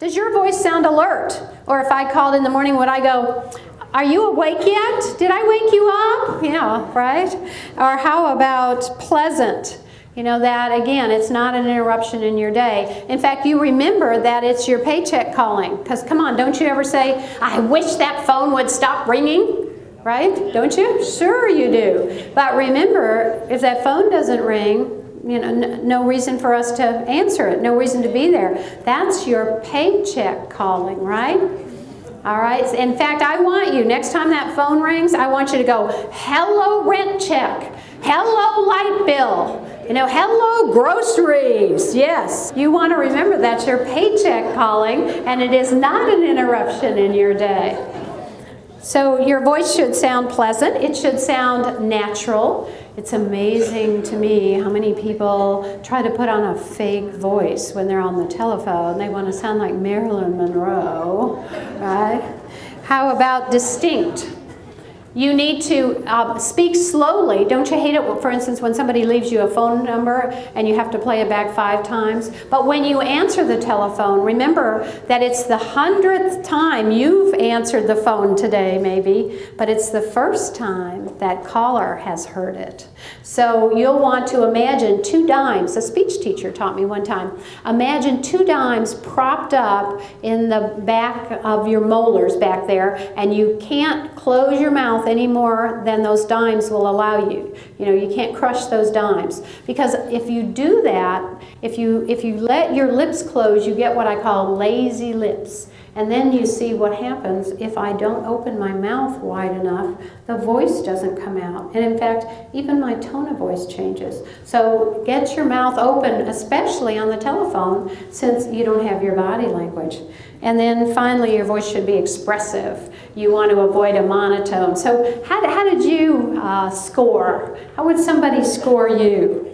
Does your voice sound alert? Or if I called in the morning, would I go, are you awake yet? Did I wake you up? Yeah, right? Or how about pleasant? You know, that again, it's not an interruption in your day. In fact, you remember that it's your paycheck calling. Because come on, don't you ever say, I wish that phone would stop ringing? Right? Don't you? Sure you do. But remember, if that phone doesn't ring, you know, no reason for us to answer it, no reason to be there. That's your paycheck calling, right? All right. In fact, I want you, next time that phone rings, I want you to go, hello rent check, hello light bill, you know, hello groceries. Yes. You want to remember that's your paycheck calling, and it is not an interruption in your day. So your voice should sound pleasant. It should sound natural. It's amazing to me how many people try to put on a fake voice when they're on the telephone. They want to sound like Marilyn Monroe, right? How about distinct? You need to speak slowly. Don't you hate it, for instance, when somebody leaves you a phone number and you have to play it back 5 times? But when you answer the telephone, remember that it's the 100th time you've answered the phone today, maybe, but it's the first time that caller has heard it. So you'll want to imagine 2 dimes. A speech teacher taught me one time. Imagine 2 dimes propped up in the back of your molars back there, and you can't close your mouth any more than those dimes will allow you. You know, you can't crush those dimes. Because if you do that, if you let your lips close, you get what I call lazy lips. And then you see what happens if I don't open my mouth wide enough, the voice doesn't come out. And in fact, even my tone of voice changes. So get your mouth open, especially on the telephone, since you don't have your body language. And then finally, your voice should be expressive. You want to avoid a monotone. So how did you score? How would somebody score you?